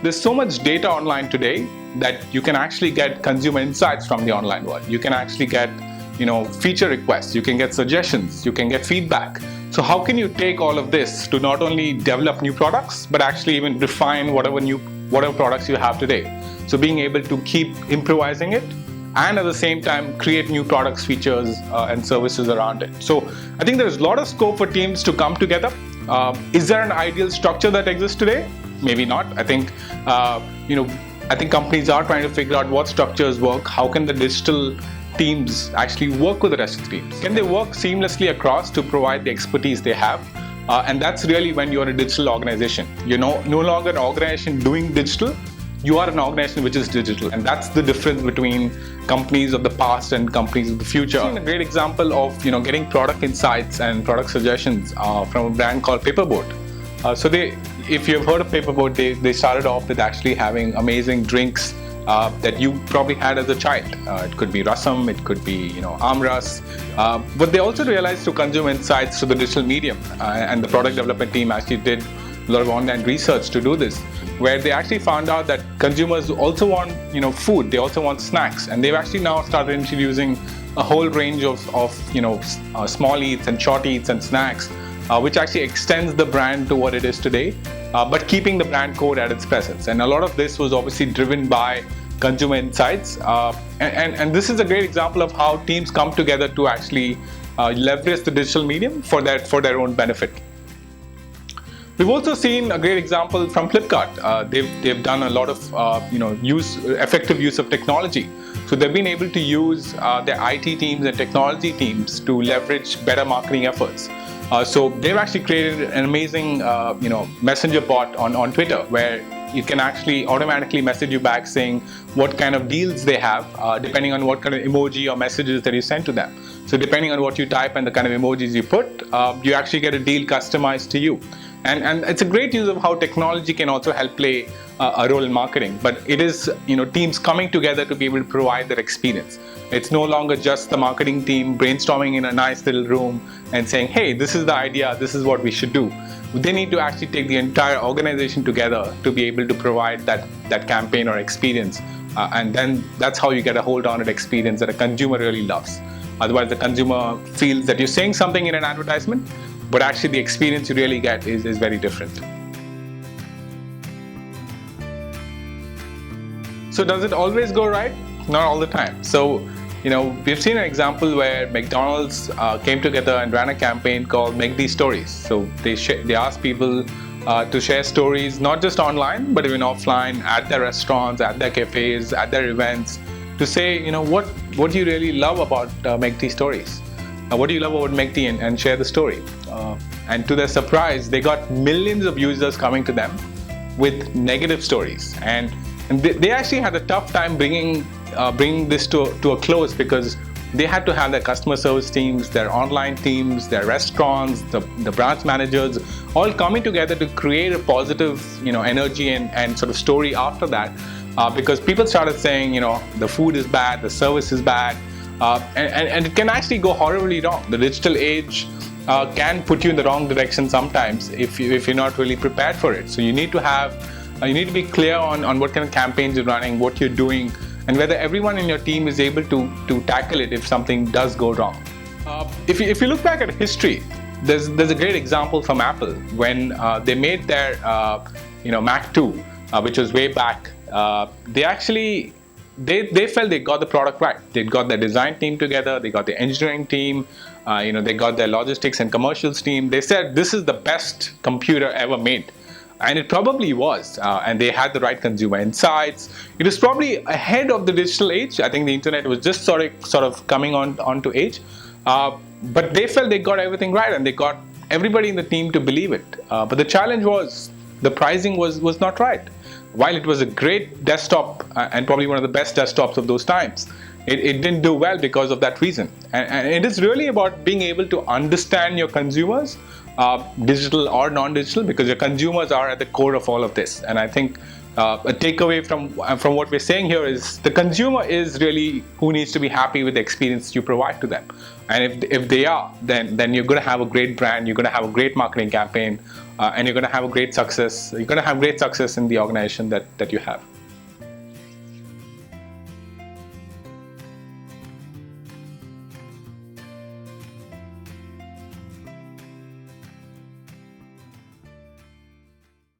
There's so much data online today that you can actually get consumer insights from the online world. You can actually get, feature requests, you can get suggestions, you can get feedback. So how can you take all of this to not only develop new products, but actually even refine whatever products you have today? So being able to keep improvising it and at the same time create new products, features, and services around it. So I think there's a lot of scope for teams to come together. Is there an ideal structure that exists today? Maybe not. I think companies are trying to figure out what structures work. How can the digital teams actually work with the rest of the teams? Can they work seamlessly across to provide the expertise they have? And that's really when you're a digital organization. You're no longer an organization doing digital. You are an organization which is digital. And that's the difference between companies of the past and companies of the future. I've seen a great example of getting product insights and product suggestions from a brand called Paperboard. If you've heard of Paperboard, they started off with actually having amazing drinks that you probably had as a child. It could be rasam, it could be amras. But they also realized through consumer insights through the digital medium, and the product development team actually did a lot of online research to do this, where they actually found out that consumers also want food, they also want snacks, and they've actually now started introducing a whole range of small eats and short eats and snacks, which actually extends the brand to what it is today, but keeping the brand code at its presence. And a lot of this was obviously driven by consumer insights. And this is a great example of how teams come together to actually leverage the digital medium for their own benefit. We've also seen a great example from Flipkart. They've done a lot of effective use of technology. So they've been able to use their IT teams and technology teams to leverage better marketing efforts. So they've actually created an amazing messenger bot on Twitter, where it can actually automatically message you back saying what kind of deals they have, depending on what kind of emoji or messages that you send to them. So depending on what you type and the kind of emojis you put, you actually get a deal customized to you. And it's a great use of how technology can also help play a role in marketing. But it is teams coming together to be able to provide that experience. It's no longer just the marketing team brainstorming in a nice little room and saying, hey, this is the idea, this is what we should do. They need to actually take the entire organization together to be able to provide that campaign or experience. And then that's how you get a hold on an experience that a consumer really loves. Otherwise, the consumer feels that you're saying something in an advertisement, but actually the experience you really get is very different. So does it always go right? Not all the time. So, we've seen an example where McDonald's came together and ran a campaign called Make These Stories. So they asked people to share stories, not just online, but even offline, at their restaurants, at their cafes, at their events, to say, what do you really love about Make These Stories? What do you love about McD, and share the story. And to their surprise, they got millions of users coming to them with negative stories. And they actually had a tough time bringing this to a close, because they had to have their customer service teams, their online teams, their restaurants, the branch managers, all coming together to create a positive energy and sort of story after that. Because people started saying, the food is bad, the service is bad, and it can actually go horribly wrong. The digital age can put you in the wrong direction sometimes if you're not really prepared for it. So you need to be clear on what kind of campaigns you're running, what you're doing, and whether everyone in your team is able to tackle it if something does go wrong. If you look back at history, there's a great example from Apple when they made their Mac 2, which was way back. They felt they got the product right. They got their design team together, they got the engineering team, they got their logistics and commercials team. They said this is the best computer ever made. And it probably was, and they had the right consumer insights. It was probably ahead of the digital age. I think the internet was just sort of coming onto age. But they felt they got everything right, and they got everybody in the team to believe it. But the challenge was the pricing was not right. While it was a great desktop and probably one of the best desktops of those times, it didn't do well because of that reason. And it is really about being able to understand your consumers, digital or non-digital, because your consumers are at the core of all of this. And I think a takeaway from what we're saying here is the consumer is really who needs to be happy with the experience you provide to them. And if they are, then you're going to have a great brand, you're going to have a great marketing campaign, and you're going to have a great success. You're going to have great success in the organization that you have.